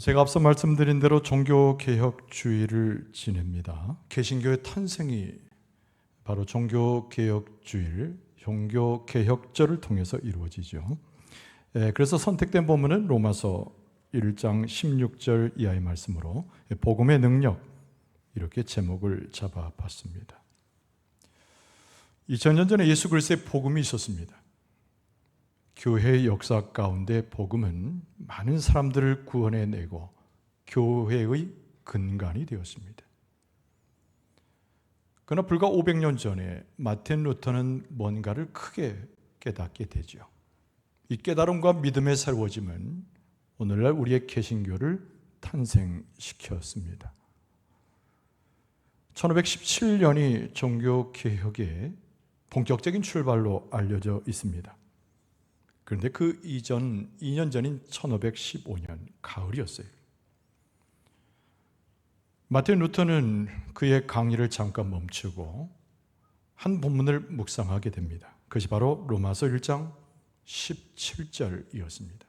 제가 앞서 말씀드린 대로 종교개혁주의를 지냅니다. 개신교의 탄생이 바로 종교개혁주일, 종교개혁절을 통해서 이루어지죠. 그래서 선택된 본문은 로마서 1장 16절 이하의 말씀으로 복음의 능력, 이렇게 제목을 잡아봤습니다. 2000년 전에 예수 그리스도의 복음이 있었습니다. 교회의 역사 가운데 복음은 많은 사람들을 구원해내고 교회의 근간이 되었습니다. 그러나 불과 500년 전에 마틴 루터는 뭔가를 크게 깨닫게 되죠. 이 깨달음과 믿음의 새로워짐은 오늘날 우리의 개신교를 탄생시켰습니다. 1517년이 종교개혁의 본격적인 출발로 알려져 있습니다. 그런데 그 이전 2년 전인 1515년 가을이었어요. 마틴 루터는 그의 강의를 잠깐 멈추고 한 본문을 묵상하게 됩니다. 그것이 바로 로마서 1장 17절이었습니다.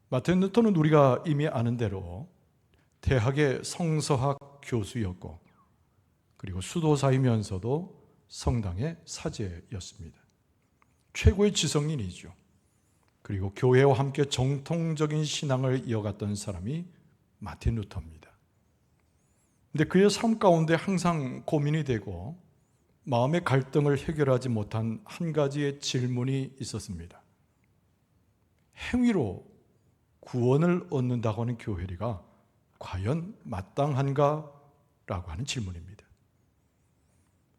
마틴 루터는 우리가 이미 아는 대로 대학의 성서학 교수였고, 그리고 수도사이면서도 성당의 사제였습니다. 최고의 지성인이죠. 그리고 교회와 함께 정통적인 신앙을 이어갔던 사람이 마틴 루터입니다. 그런데 그의 삶 가운데 항상 고민이 되고 마음의 갈등을 해결하지 못한 한 가지의 질문이 있었습니다. 행위로 구원을 얻는다고 하는 교회리가 과연 마땅한가? 라고 하는 질문입니다.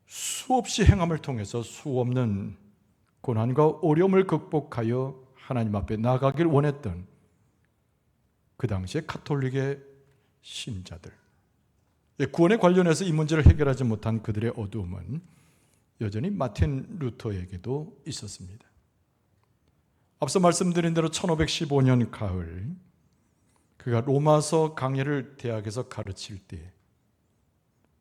수없이 행함을 통해서 수없는 고난과 어려움을 극복하여 하나님 앞에 나가길 원했던 그 당시의 가톨릭의 신자들, 구원에 관련해서 이 문제를 해결하지 못한 그들의 어두움은 여전히 마틴 루터에게도 있었습니다. 앞서 말씀드린 대로 1515년 가을, 그가 로마서 강해를 대학에서 가르칠 때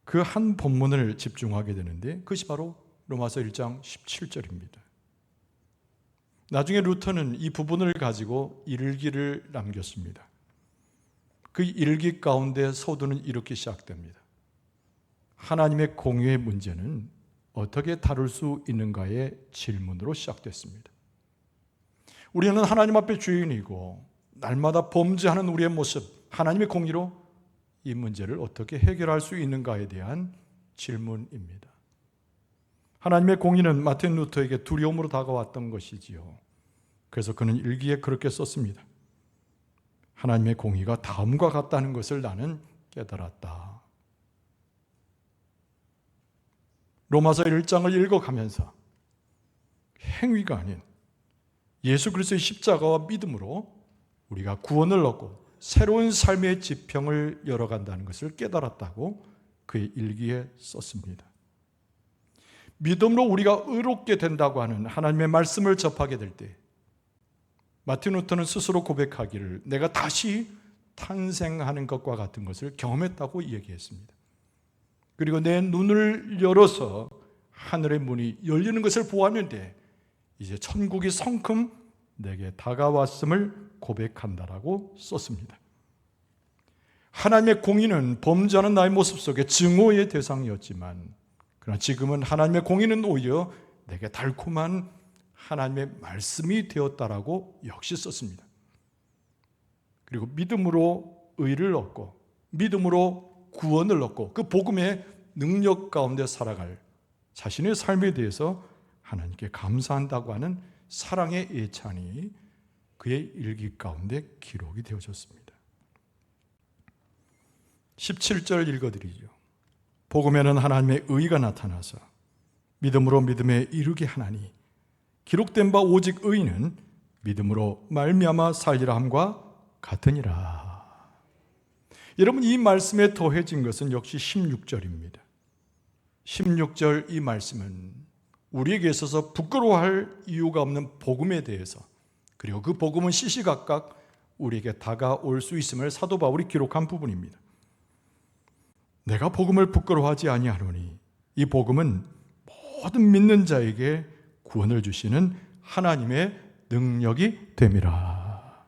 그 한 본문을 집중하게 되는데 그것이 바로 로마서 1장 17절입니다. 나중에 루터는 이 부분을 가지고 일기를 남겼습니다. 그 일기 가운데 서두는 이렇게 시작됩니다. 하나님의 공의의 문제는 어떻게 다룰 수 있는가의 질문으로 시작됐습니다. 우리는 하나님 앞에 주인이고 날마다 범죄하는 우리의 모습, 하나님의 공의로 이 문제를 어떻게 해결할 수 있는가에 대한 질문입니다. 하나님의 공의는 마틴 루터에게 두려움으로 다가왔던 것이지요. 그래서 그는 일기에 그렇게 썼습니다. 하나님의 공의가 다음과 같다는 것을 나는 깨달았다. 로마서 1장을 읽어가면서 행위가 아닌 예수 그리스도의 십자가와 믿음으로 우리가 구원을 얻고 새로운 삶의 지평을 열어간다는 것을 깨달았다고 그의 일기에 썼습니다. 믿음으로 우리가 의롭게 된다고 하는 하나님의 말씀을 접하게 될 때 마틴 루터는 스스로 고백하기를 내가 다시 탄생하는 것과 같은 것을 경험했다고 얘기했습니다. 그리고 내 눈을 열어서 하늘의 문이 열리는 것을 보았는데 이제 천국이 성큼 내게 다가왔음을 고백한다라고 썼습니다. 하나님의 공의는 범죄하는 나의 모습 속에 증오의 대상이었지만 그러나 지금은 하나님의 공의는 오히려 내게 달콤한 하나님의 말씀이 되었다라고 역시 썼습니다. 그리고 믿음으로 의를 얻고 믿음으로 구원을 얻고 그 복음의 능력 가운데 살아갈 자신의 삶에 대해서 하나님께 감사한다고 하는 사랑의 예찬이 그의 일기 가운데 기록이 되어졌습니다. 17절 읽어드리죠. 복음에는 하나님의 의가 나타나서 믿음으로 믿음에 이르게 하나니 기록된 바 오직 의는 믿음으로 말미암아 살리라 함과 같으니라. 여러분, 이 말씀에 더해진 것은 역시 16절입니다. 16절 이 말씀은 우리에게 있어서 부끄러워할 이유가 없는 복음에 대해서, 그리고 그 복음은 시시각각 우리에게 다가올 수 있음을 사도 바울이 기록한 부분입니다. 내가 복음을 부끄러워하지 아니하노니 이 복음은 모든 믿는 자에게 구원을 주시는 하나님의 능력이 됨이라.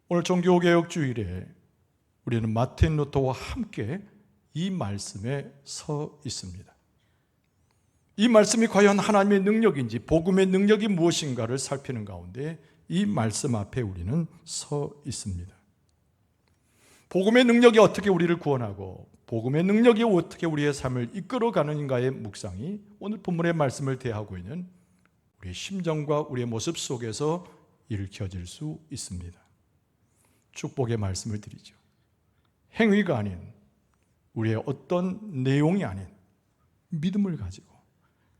오늘 종교개혁 주일에 우리는 마틴 루터와 함께 이 말씀에 서 있습니다. 이 말씀이 과연 하나님의 능력인지, 복음의 능력이 무엇인가를 살피는 가운데 이 말씀 앞에 우리는 서 있습니다. 복음의 능력이 어떻게 우리를 구원하고 복음의 능력이 어떻게 우리의 삶을 이끌어가는가의 묵상이 오늘 본문의 말씀을 대하고 있는 우리의 심정과 우리의 모습 속에서 읽혀질 수 있습니다. 축복의 말씀을 드리죠. 행위가 아닌, 우리의 어떤 내용이 아닌 믿음을 가지고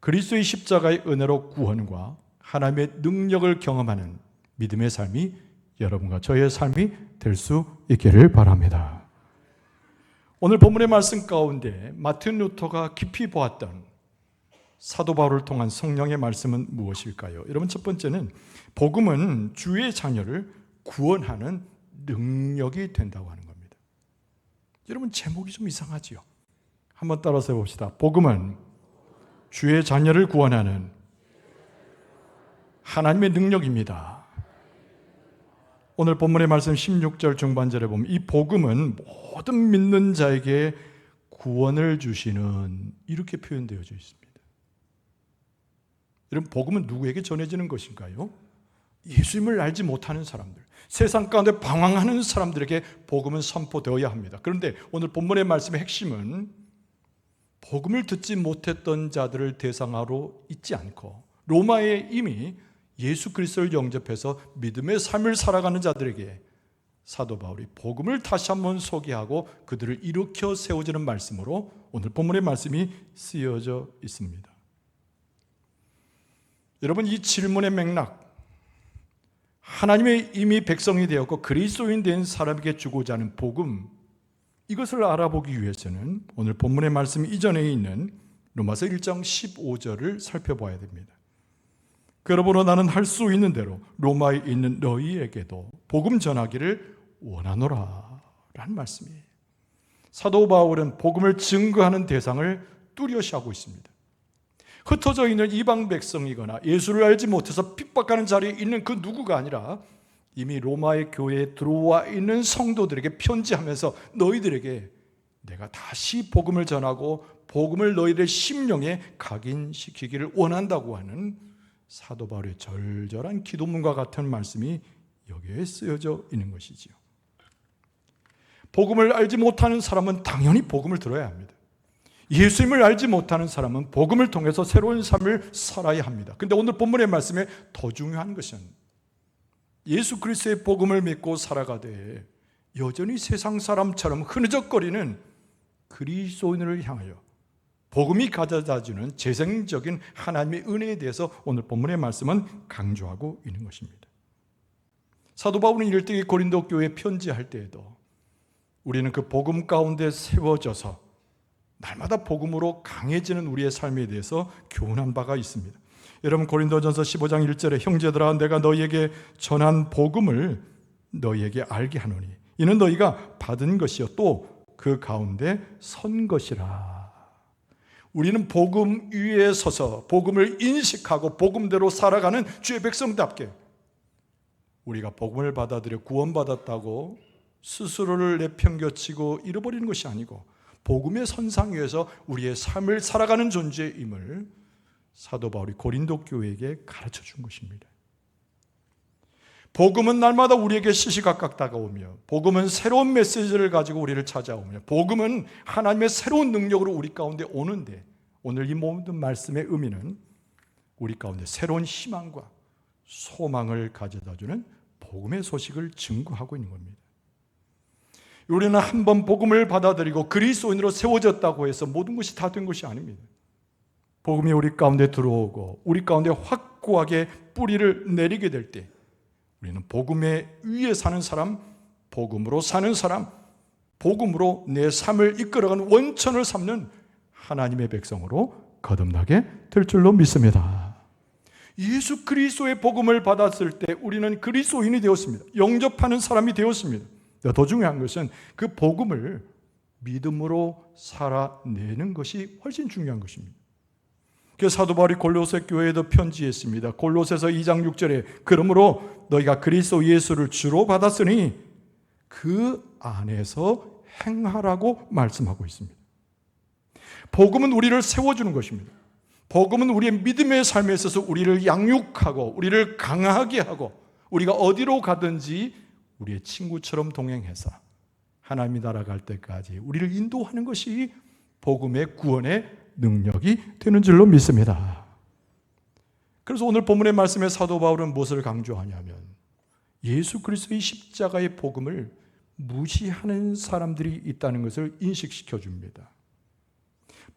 그리스도의 십자가의 은혜로 구원과 하나님의 능력을 경험하는 믿음의 삶이 여러분과 저의 삶이 될 수 있기를 바랍니다. 오늘 본문의 말씀 가운데 마틴 루터가 깊이 보았던 사도 바울을 통한 성령의 말씀은 무엇일까요? 여러분, 첫 번째는 복음은 주의 자녀를 구원하는 능력이 된다고 하는 겁니다. 여러분, 제목이 좀 이상하지요? 한번 따라서 해봅시다. 복음은 주의 자녀를 구원하는 하나님의 능력입니다. 오늘 본문의 말씀 16절 중반절에 보면 이 복음은 모든 믿는 자에게 구원을 주시는, 이렇게 표현되어져 있습니다. 여러분, 복음은 누구에게 전해지는 것인가요? 예수님을 알지 못하는 사람들, 세상 가운데 방황하는 사람들에게 복음은 선포되어야 합니다. 그런데 오늘 본문의 말씀의 핵심은 복음을 듣지 못했던 자들을 대상으로 있지 않고 로마에 이미 예수 그리스도를 영접해서 믿음의 삶을 살아가는 자들에게 사도 바울이 복음을 다시 한번 소개하고 그들을 일으켜 세워주는 말씀으로 오늘 본문의 말씀이 쓰여져 있습니다. 여러분, 이 질문의 맥락, 하나님의 이미 백성이 되었고 그리스도인 된 사람에게 주고자 하는 복음, 이것을 알아보기 위해서는 오늘 본문의 말씀 이전에 있는 로마서 1장 15절을 살펴봐야 됩니다. 그러므로 나는 할 수 있는 대로 로마에 있는 너희에게도 복음 전하기를 원하노라 라는 말씀이에요. 사도 바울은 복음을 증거하는 대상을 뚜렷이하고 있습니다. 흩어져 있는 이방 백성이거나 예수를 알지 못해서 핍박하는 자리에 있는 그 누구가 아니라 이미 로마의 교회에 들어와 있는 성도들에게 편지하면서 너희들에게 내가 다시 복음을 전하고 복음을 너희들의 심령에 각인시키기를 원한다고 하는 사도 바울의 절절한 기도문과 같은 말씀이 여기에 쓰여져 있는 것이지요. 복음을 알지 못하는 사람은 당연히 복음을 들어야 합니다. 예수님을 알지 못하는 사람은 복음을 통해서 새로운 삶을 살아야 합니다. 그런데 오늘 본문의 말씀에 더 중요한 것은 예수 그리스도의 복음을 믿고 살아가되 여전히 세상 사람처럼 흐느적거리는 그리스도인을 향하여 복음이 가져다주는 재생적인 하나님의 은혜에 대해서 오늘 본문의 말씀은 강조하고 있는 것입니다. 사도 바울은 이럴 때 고린도 교회에 편지할 때에도 우리는 그 복음 가운데 세워져서 날마다 복음으로 강해지는 우리의 삶에 대해서 교훈한 바가 있습니다. 여러분, 고린도전서 15장 1절에 형제들아 내가 너희에게 전한 복음을 너희에게 알게 하노니 이는 너희가 받은 것이요 또 그 가운데 선 것이라. 우리는 복음 위에 서서 복음을 인식하고 복음대로 살아가는 주의 백성답게 우리가 복음을 받아들여 구원받았다고 스스로를 내팽겨치고 잃어버리는 것이 아니고 복음의 선상 위에서 우리의 삶을 살아가는 존재임을 사도 바울이 고린도 교회에게 가르쳐 준 것입니다. 복음은 날마다 우리에게 시시각각 다가오며 복음은 새로운 메시지를 가지고 우리를 찾아오며 복음은 하나님의 새로운 능력으로 우리 가운데 오는데 오늘 이 모든 말씀의 의미는 우리 가운데 새로운 희망과 소망을 가져다주는 복음의 소식을 증거하고 있는 겁니다. 우리는 한 번 복음을 받아들이고 그리스도인으로 세워졌다고 해서 모든 것이 다 된 것이 아닙니다. 복음이 우리 가운데 들어오고 우리 가운데 확고하게 뿌리를 내리게 될 때 우리는 복음의 위에 사는 사람, 복음으로 사는 사람, 복음으로 내 삶을 이끌어가는 원천을 삼는 하나님의 백성으로 거듭나게 될 줄로 믿습니다. 예수 그리스도의 복음을 받았을 때 우리는 그리스도인이 되었습니다. 영접하는 사람이 되었습니다. 더 중요한 것은 그 복음을 믿음으로 살아내는 것이 훨씬 중요한 것입니다. 그 사도 바울이 골로새 교회에도 편지했습니다. 골로새서 2장 6절에 그러므로 너희가 그리스도 예수를 주로 받았으니 그 안에서 행하라고 말씀하고 있습니다. 복음은 우리를 세워주는 것입니다. 복음은 우리의 믿음의 삶에 있어서 우리를 양육하고 우리를 강하게 하고 우리가 어디로 가든지 우리의 친구처럼 동행해서 하나님의 나라 갈 때까지 우리를 인도하는 것이 복음의 구원의 능력이 되는 줄로 믿습니다. 그래서 오늘 본문의 말씀에 사도 바울은 무엇을 강조하냐면 예수 그리스도의 십자가의 복음을 무시하는 사람들이 있다는 것을 인식시켜 줍니다.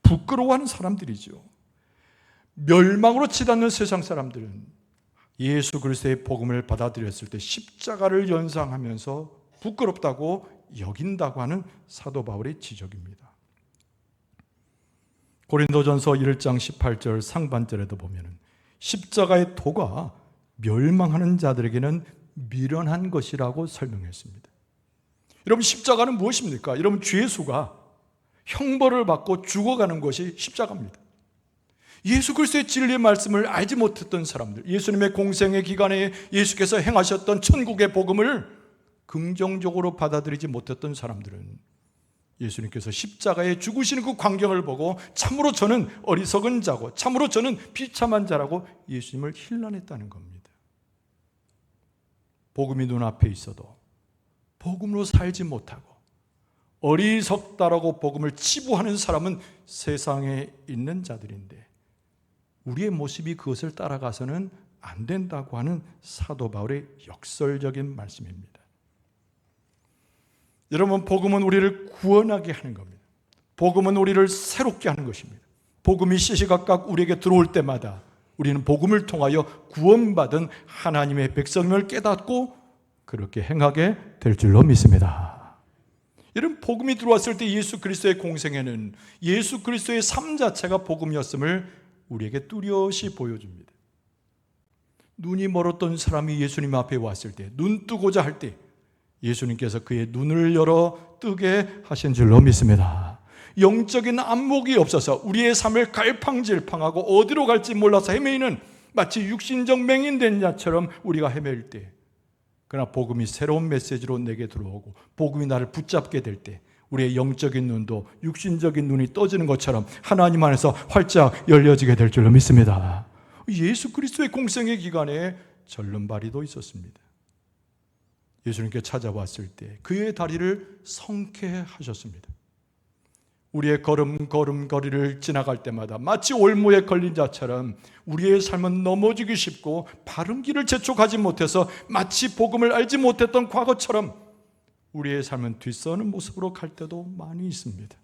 부끄러워하는 사람들이죠. 멸망으로 치닫는 세상 사람들은 예수 그리스도의 복음을 받아들였을 때 십자가를 연상하면서 부끄럽다고 여긴다고 하는 사도 바울의 지적입니다. 고린도전서 1장 18절 상반절에도 보면 십자가의 도가 멸망하는 자들에게는 미련한 것이라고 설명했습니다. 여러분, 십자가는 무엇입니까? 여러분, 죄수가 형벌을 받고 죽어가는 것이 십자가입니다. 예수 그리스도의 진리의 말씀을 알지 못했던 사람들, 예수님의 공생의 기간에 예수께서 행하셨던 천국의 복음을 긍정적으로 받아들이지 못했던 사람들은 예수님께서 십자가에 죽으시는 그 광경을 보고 참으로 저는 어리석은 자고 참으로 저는 비참한 자라고 예수님을 힐난했다는 겁니다. 복음이 눈앞에 있어도 복음으로 살지 못하고 어리석다라고 복음을 치부하는 사람은 세상에 있는 자들인데 우리의 모습이 그것을 따라가서는 안 된다고 하는 사도 바울의 역설적인 말씀입니다. 여러분, 복음은 우리를 구원하게 하는 겁니다. 복음은 우리를 새롭게 하는 것입니다. 복음이 시시각각 우리에게 들어올 때마다 우리는 복음을 통하여 구원받은 하나님의 백성임을 깨닫고 그렇게 행하게 될 줄로 믿습니다. 여러분, 복음이 들어왔을 때 예수 그리스도의 공생애는 예수 그리스도의 삶 자체가 복음이었음을 우리에게 뚜렷이 보여줍니다. 눈이 멀었던 사람이 예수님 앞에 왔을 때, 눈 뜨고자 할 때 예수님께서 그의 눈을 열어 뜨게 하신 줄로 믿습니다. 영적인 안목이 없어서 우리의 삶을 갈팡질팡하고 어디로 갈지 몰라서 헤매이는 마치 육신적 맹인된 자처럼 우리가 헤매일 때, 그러나 복음이 새로운 메시지로 내게 들어오고 복음이 나를 붙잡게 될 때 우리의 영적인 눈도 육신적인 눈이 떠지는 것처럼 하나님 안에서 활짝 열려지게 될 줄로 믿습니다. 예수 그리스도의 공생의 기간에 절름발이도 있었습니다. 예수님께 찾아왔을 때 그의 다리를 성쾌하셨습니다. 우리의 걸음걸이를 지나갈 때마다 마치 올무에 걸린 자처럼 우리의 삶은 넘어지기 쉽고 바른 길을 재촉하지 못해서 마치 복음을 알지 못했던 과거처럼 우리의 삶은 뒤서는 모습으로 갈 때도 많이 있습니다.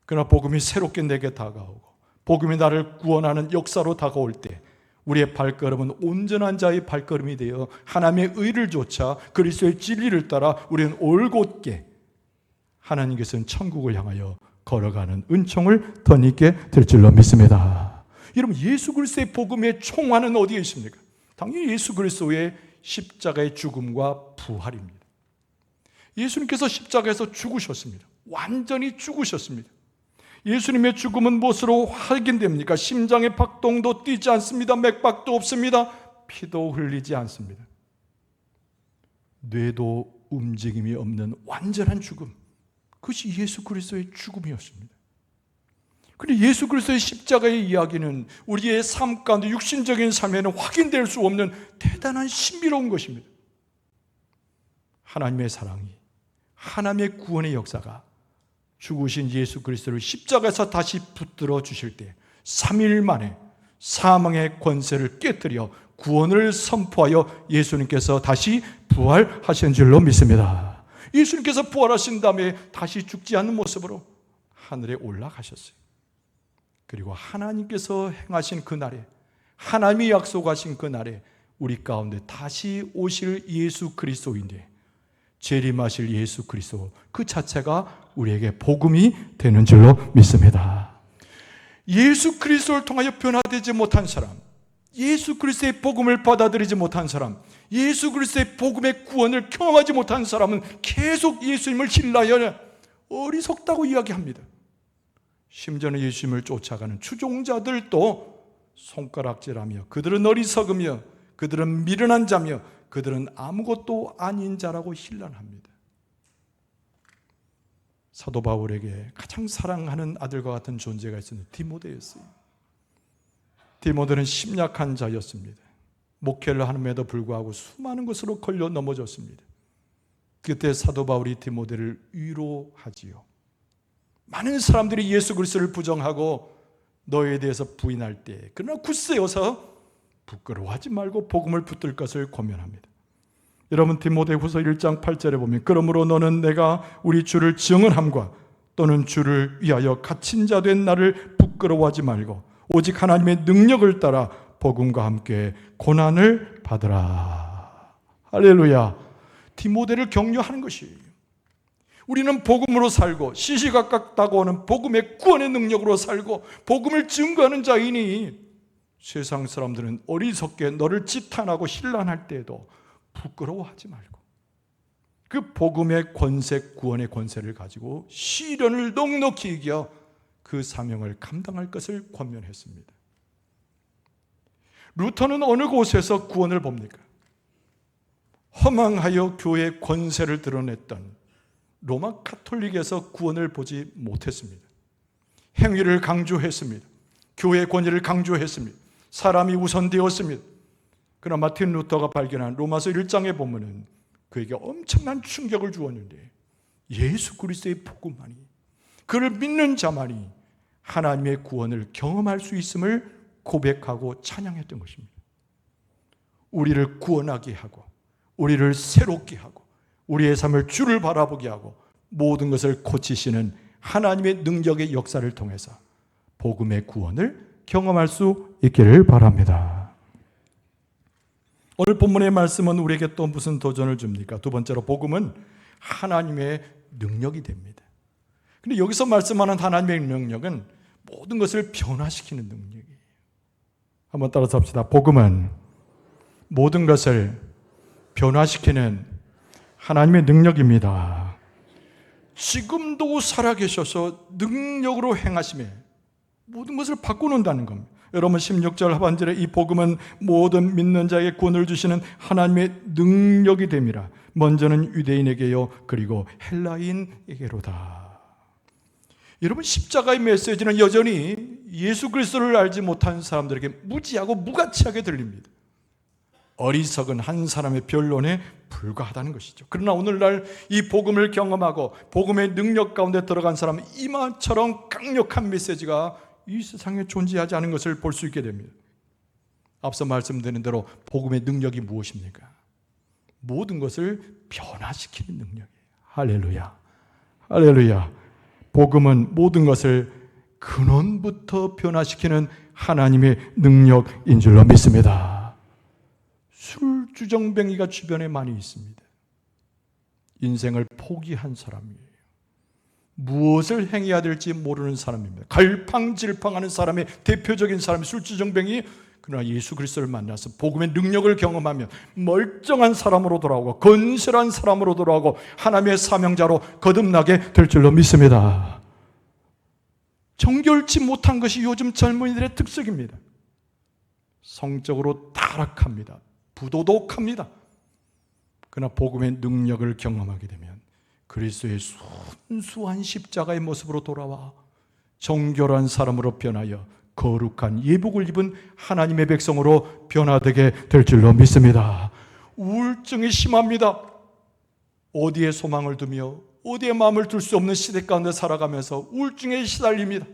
그러나 복음이 새롭게 내게 다가오고 복음이 나를 구원하는 역사로 다가올 때 우리의 발걸음은 온전한 자의 발걸음이 되어 하나님의 의를 좇아 그리스도의 진리를 따라 우리는 올곧게 하나님께서는 천국을 향하여 걸어가는 은총을 덧입게 될 줄로 믿습니다. 여러분, 예수 그리스도의 복음의 총화는 어디에 있습니까? 당연히 예수 그리스도의 십자가의 죽음과 부활입니다. 예수님께서 십자가에서 죽으셨습니다. 완전히 죽으셨습니다. 예수님의 죽음은 무엇으로 확인됩니까? 심장의 박동도 뛰지 않습니다. 맥박도 없습니다. 피도 흘리지 않습니다. 뇌도 움직임이 없는 완전한 죽음, 그것이 예수 그리스도의 죽음이었습니다. 그런데 예수 그리스도의 십자가의 이야기는 우리의 삶 가운데 육신적인 삶에는 확인될 수 없는 대단한 신비로운 것입니다. 하나님의 사랑이, 하나님의 구원의 역사가 죽으신 예수 그리스도를 십자가에서 다시 붙들어 주실 때 3일 만에 사망의 권세를 깨뜨려 구원을 선포하여 예수님께서 다시 부활하신 줄로 믿습니다. 예수님께서 부활하신 다음에 다시 죽지 않는 모습으로 하늘에 올라가셨어요. 그리고 하나님께서 행하신 그날에, 하나님이 약속하신 그날에 우리 가운데 다시 오실 예수 그리스도인데, 재림하실 예수 그리스도 그 자체가 우리에게 복음이 되는 줄로 믿습니다. 예수 그리스도를 통하여 변화되지 못한 사람, 예수 그리스도의 복음을 받아들이지 못한 사람, 예수 그리스도의 복음의 구원을 경험하지 못한 사람은 계속 예수님을 신뢰하여 어리석다고 이야기합니다. 심지어는 예수님을 쫓아가는 추종자들도 손가락질하며 그들은 어리석으며 그들은 미련한 자며 그들은 아무것도 아닌 자라고 힐난합니다. 사도 바울에게 가장 사랑하는 아들과 같은 존재가 있었는데 디모데였어요. 디모데는 심약한 자였습니다. 목회를 함에도 불구하고 수많은 것으로 걸려 넘어졌습니다. 그때 사도 바울이 디모데를 위로하지요. 많은 사람들이 예수 그리스도를 부정하고 너에 대해서 부인할 때 그러나 굳세어서 부끄러워하지 말고 복음을 붙들 것을 권면합니다. 여러분 디모데후서 1장 8절에 보면 그러므로 너는 내가 우리 주를 증언함과 또는 주를 위하여 갇힌 자 된 나를 부끄러워하지 말고 오직 하나님의 능력을 따라 복음과 함께 고난을 받으라. 할렐루야. 디모데를 격려하는 것이에요. 우리는 복음으로 살고 시시각각 하는 복음의 구원의 능력으로 살고 복음을 증거하는 자이니 세상 사람들은 어리석게 너를 지탄하고 힐난할 때에도 부끄러워하지 말고 그 복음의 권세, 구원의 권세를 가지고 시련을 넉넉히 이겨 그 사명을 감당할 것을 권면했습니다. 루터는 어느 곳에서 구원을 봅니까? 허망하여 교회의 권세를 드러냈던 로마 카톨릭에서 구원을 보지 못했습니다. 행위를 강조했습니다. 교회의 권위를 강조했습니다. 사람이 우선되었습니다. 그러나 마틴 루터가 발견한 로마서 1장에 보면은 그에게 엄청난 충격을 주었는데 예수 그리스도의 복음만이 그를 믿는 자만이 하나님의 구원을 경험할 수 있음을 고백하고 찬양했던 것입니다. 우리를 구원하게 하고 우리를 새롭게 하고 우리의 삶을 주를 바라보게 하고 모든 것을 고치시는 하나님의 능력의 역사를 통해서 복음의 구원을 경험할 수 있기를 바랍니다. 오늘 본문의 말씀은 우리에게 또 무슨 도전을 줍니까? 두 번째로 복음은 하나님의 능력이 됩니다. 근데 여기서 말씀하는 하나님의 능력은 모든 것을 변화시키는 능력이에요. 한번 따라서 합시다. 복음은 모든 것을 변화시키는 하나님의 능력입니다. 지금도 살아계셔서 능력으로 행하심에 모든 것을 바꿔놓는다는 겁니다. 여러분 16절 하반절에 이 복음은 모든 믿는 자에게 구원을 주시는 하나님의 능력이 됨이라. 먼저는 유대인에게요 그리고 헬라인에게로다. 여러분 십자가의 메시지는 여전히 예수 그리스도를 알지 못한 사람들에게 무지하고 무가치하게 들립니다. 어리석은 한 사람의 변론에 불과하다는 것이죠. 그러나 오늘날 이 복음을 경험하고 복음의 능력 가운데 들어간 사람은 이만처럼 강력한 메시지가 이 세상에 존재하지 않은 것을 볼 수 있게 됩니다. 앞서 말씀드린 대로 복음의 능력이 무엇입니까? 모든 것을 변화시키는 능력이에요. 할렐루야. 할렐루야. 복음은 모든 것을 근원부터 변화시키는 하나님의 능력인 줄로 믿습니다. 술주정뱅이가 주변에 많이 있습니다. 인생을 포기한 사람이에요. 무엇을 행해야 될지 모르는 사람입니다. 갈팡질팡하는 사람의 대표적인 사람이 술주정뱅이. 그러나 예수 그리스도를 만나서 복음의 능력을 경험하며 멀쩡한 사람으로 돌아오고 건실한 사람으로 돌아오고 하나님의 사명자로 거듭나게 될 줄로 믿습니다. 정결치 못한 것이 요즘 젊은이들의 특색입니다. 성적으로 타락합니다. 부도덕합니다. 그러나 복음의 능력을 경험하게 되면 그리스도의 순수한 십자가의 모습으로 돌아와 정결한 사람으로 변하여 거룩한 예복을 입은 하나님의 백성으로 변화되게 될 줄로 믿습니다. 우울증이 심합니다. 어디에 소망을 두며 어디에 마음을 둘 수 없는 시대 가운데 살아가면서 우울증에 시달립니다.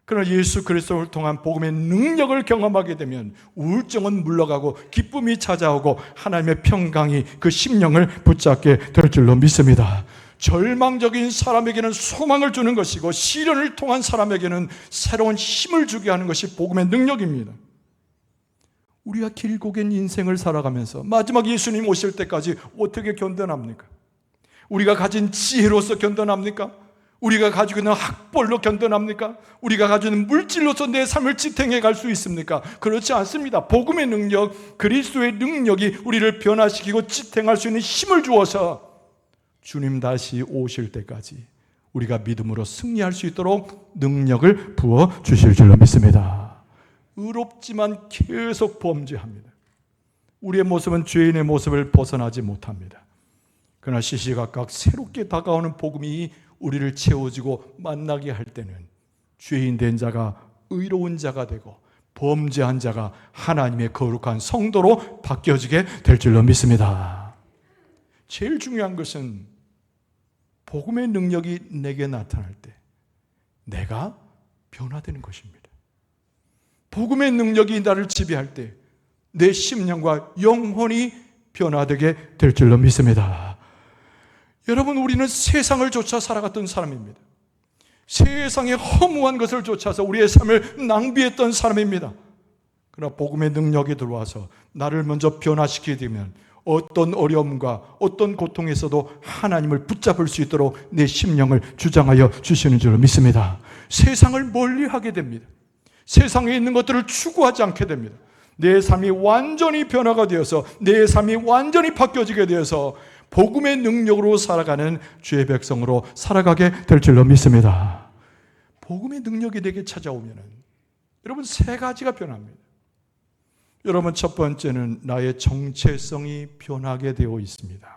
그러나 예수 그리스도를 통한 복음의 능력을 경험하게 되면 우울증은 물러가고 기쁨이 찾아오고 하나님의 평강이 그 심령을 붙잡게 될 줄로 믿습니다. 절망적인 사람에게는 소망을 주는 것이고 시련을 통한 사람에게는 새로운 힘을 주게 하는 것이 복음의 능력입니다. 우리가 길고 긴 인생을 살아가면서 마지막 예수님 오실 때까지 어떻게 견뎌납니까? 우리가 가진 지혜로서 견뎌납니까? 우리가 가지고 있는 학벌로 견뎌납니까? 우리가 가지고 있는 물질로서 내 삶을 지탱해 갈 수 있습니까? 그렇지 않습니다. 복음의 능력, 그리스도의 능력이 우리를 변화시키고 지탱할 수 있는 힘을 주어서 주님 다시 오실 때까지 우리가 믿음으로 승리할 수 있도록 능력을 부어 주실 줄로 믿습니다. 의롭지만 계속 범죄합니다. 우리의 모습은 죄인의 모습을 벗어나지 못합니다. 그러나 시시각각 새롭게 다가오는 복음이 우리를 채워주고 만나게 할 때는 죄인 된 자가 의로운 자가 되고 범죄한 자가 하나님의 거룩한 성도로 바뀌어지게 될 줄로 믿습니다. 제일 중요한 것은 복음의 능력이 내게 나타날 때 내가 변화되는 것입니다. 복음의 능력이 나를 지배할 때 내 심령과 영혼이 변화되게 될 줄로 믿습니다. 여러분, 우리는 세상을 쫓아 살아갔던 사람입니다. 세상의 허무한 것을 쫓아서 우리의 삶을 낭비했던 사람입니다. 그러나 복음의 능력이 들어와서 나를 먼저 변화시키게 되면 어떤 어려움과 어떤 고통에서도 하나님을 붙잡을 수 있도록 내 심령을 주장하여 주시는 줄로 믿습니다. 세상을 멀리하게 됩니다. 세상에 있는 것들을 추구하지 않게 됩니다. 내 삶이 완전히 변화가 되어서 내 삶이 완전히 바뀌어지게 되어서 복음의 능력으로 살아가는 주의 백성으로 살아가게 될 줄로 믿습니다. 복음의 능력이 내게 찾아오면 여러분 세 가지가 변합니다. 여러분, 첫 번째는 나의 정체성이 변하게 되어 있습니다.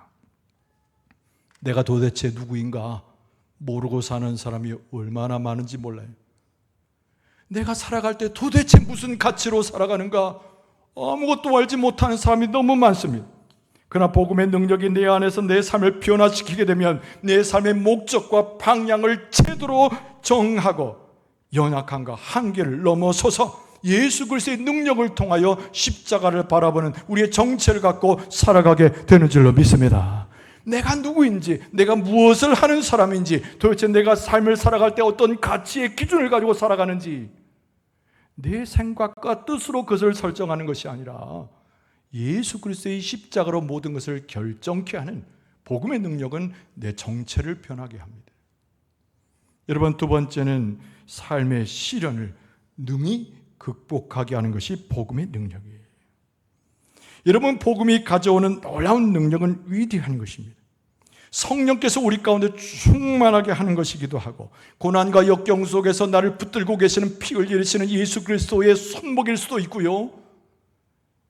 내가 도대체 누구인가 모르고 사는 사람이 얼마나 많은지 몰라요. 내가 살아갈 때 도대체 무슨 가치로 살아가는가 아무것도 알지 못하는 사람이 너무 많습니다. 그러나 복음의 능력이 내 안에서 내 삶을 변화시키게 되면 내 삶의 목적과 방향을 제대로 정하고 연약함과 한계를 넘어서서 예수 그리스도의 능력을 통하여 십자가를 바라보는 우리의 정체를 갖고 살아가게 되는 줄로 믿습니다. 내가 누구인지, 내가 무엇을 하는 사람인지, 도대체 내가 삶을 살아갈 때 어떤 가치의 기준을 가지고 살아가는지 내 생각과 뜻으로 그것을 설정하는 것이 아니라 예수 그리스도의 십자가로 모든 것을 결정케 하는 복음의 능력은 내 정체를 변하게 합니다. 여러분, 두 번째는 삶의 시련을 능히 극복하게 하는 것이 복음의 능력이에요. 여러분, 복음이 가져오는 놀라운 능력은 위대한 것입니다. 성령께서 우리 가운데 충만하게 하는 것이기도 하고 고난과 역경 속에서 나를 붙들고 계시는 피 흘리시는 예수 그리스도의 손목일 수도 있고요.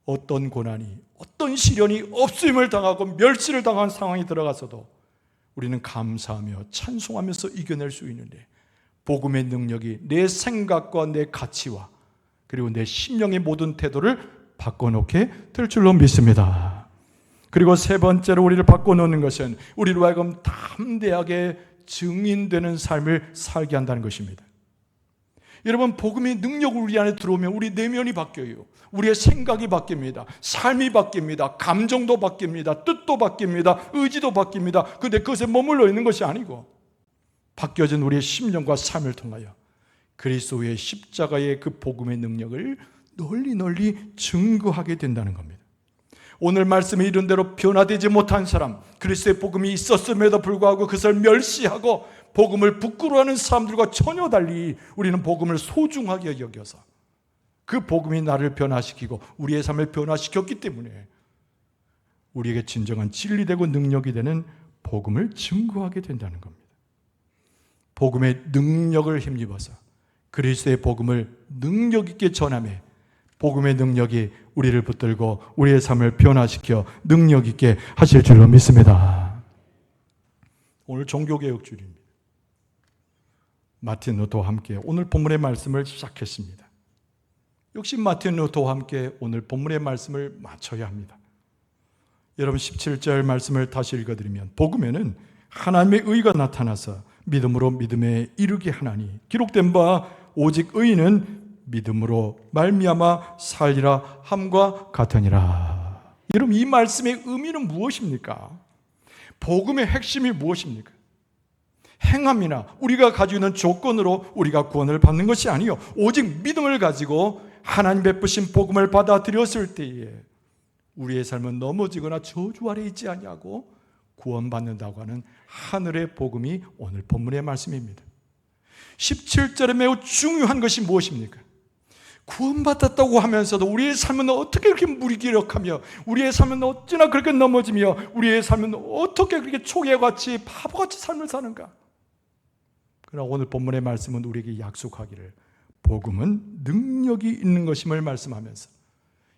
어떤 고난이, 어떤 시련이 없음을 당하고 멸시를 당한 상황이 들어가서도 우리는 감사하며 찬송하면서 이겨낼 수 있는데 복음의 능력이 내 생각과 내 가치와 그리고 내 심령의 모든 태도를 바꿔놓게 될 줄로 믿습니다. 그리고 세 번째로 우리를 바꿔놓는 것은 우리로 하여금 담대하게 증인되는 삶을 살게 한다는 것입니다. 여러분, 복음의 능력이 우리 안에 들어오면 우리 내면이 바뀌어요. 우리의 생각이 바뀝니다. 삶이 바뀝니다. 감정도 바뀝니다. 뜻도 바뀝니다. 의지도 바뀝니다. 그런데 그것에 머물러 있는 것이 아니고 바뀌어진 우리의 심령과 삶을 통하여 그리스도의 십자가의 그 복음의 능력을 널리 증거하게 된다는 겁니다. 오늘 말씀에 이른 대로 변화되지 못한 사람, 그리스도의 복음이 있었음에도 불구하고 그것을 멸시하고 복음을 부끄러워하는 사람들과 전혀 달리 우리는 복음을 소중하게 여겨서 그 복음이 나를 변화시키고 우리의 삶을 변화시켰기 때문에 우리에게 진정한 진리되고 능력이 되는 복음을 증거하게 된다는 겁니다. 복음의 능력을 힘입어서 그리스도의 복음을 능력 있게 전하며 복음의 능력이 우리를 붙들고 우리의 삶을 변화시켜 능력 있게 하실 줄로 믿습니다. 오늘 종교개혁주일입니다. 마틴 루터와 함께 오늘 본문의 말씀을 시작했습니다. 역시 마틴 루터와 함께 오늘 본문의 말씀을 마쳐야 합니다. 여러분, 17절 말씀을 다시 읽어드리면 복음에는 하나님의 의가 나타나서 믿음으로 믿음에 이르게 하나니 기록된 바 오직 의인은 믿음으로 말미암아 살리라 함과 같으니라. 여러분, 이 말씀의 의미는 무엇입니까? 복음의 핵심이 무엇입니까? 행함이나 우리가 가지고 있는 조건으로 우리가 구원을 받는 것이 아니요 오직 믿음을 가지고 하나님 베푸신 복음을 받아들였을 때에 우리의 삶은 넘어지거나 저주 아래 있지 아니하고 구원받는다고 하는 하늘의 복음이 오늘 본문의 말씀입니다. 17절에 매우 중요한 것이 무엇입니까? 구원받았다고 하면서도 우리의 삶은 어떻게 그렇게 무기력하며 우리의 삶은 어찌나 그렇게 넘어지며 우리의 삶은 어떻게 그렇게 초기와 같이 바보같이 삶을 사는가? 그러나 오늘 본문의 말씀은 우리에게 약속하기를 복음은 능력이 있는 것임을 말씀하면서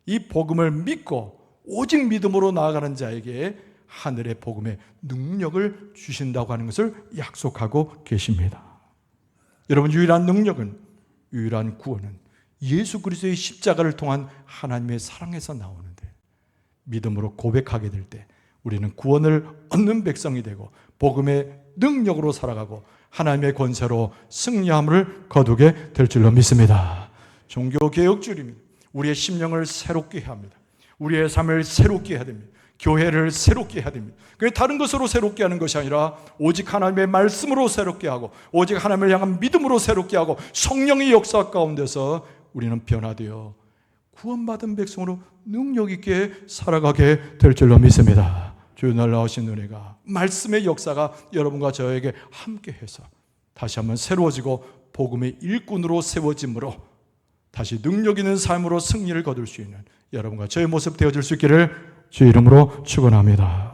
이 복음을 믿고 오직 믿음으로 나아가는 자에게 하늘의 복음의 능력을 주신다고 하는 것을 약속하고 계십니다. 여러분, 유일한 능력은, 유일한 구원은 예수 그리스도의 십자가를 통한 하나님의 사랑에서 나오는데, 믿음으로 고백하게 될 때 우리는 구원을 얻는 백성이 되고 복음의 능력으로 살아가고 하나님의 권세로 승리함을 거두게 될 줄로 믿습니다. 종교개혁주의입니다. 우리의 심령을 새롭게 해야 합니다. 우리의 삶을 새롭게 해야 됩니다. 교회를 새롭게 해야 됩니다. 그게 다른 것으로 새롭게 하는 것이 아니라 오직 하나님의 말씀으로 새롭게 하고 오직 하나님을 향한 믿음으로 새롭게 하고 성령의 역사 가운데서 우리는 변화되어 구원받은 백성으로 능력 있게 살아가게 될 줄로 믿습니다. 주의 놀라우신 은혜가, 말씀의 역사가 여러분과 저에게 함께해서 다시 한번 새로워지고 복음의 일꾼으로 세워짐으로 다시 능력 있는 삶으로 승리를 거둘 수 있는 여러분과 저의 모습 되어질 수 있기를 주의 이름으로 축원합니다.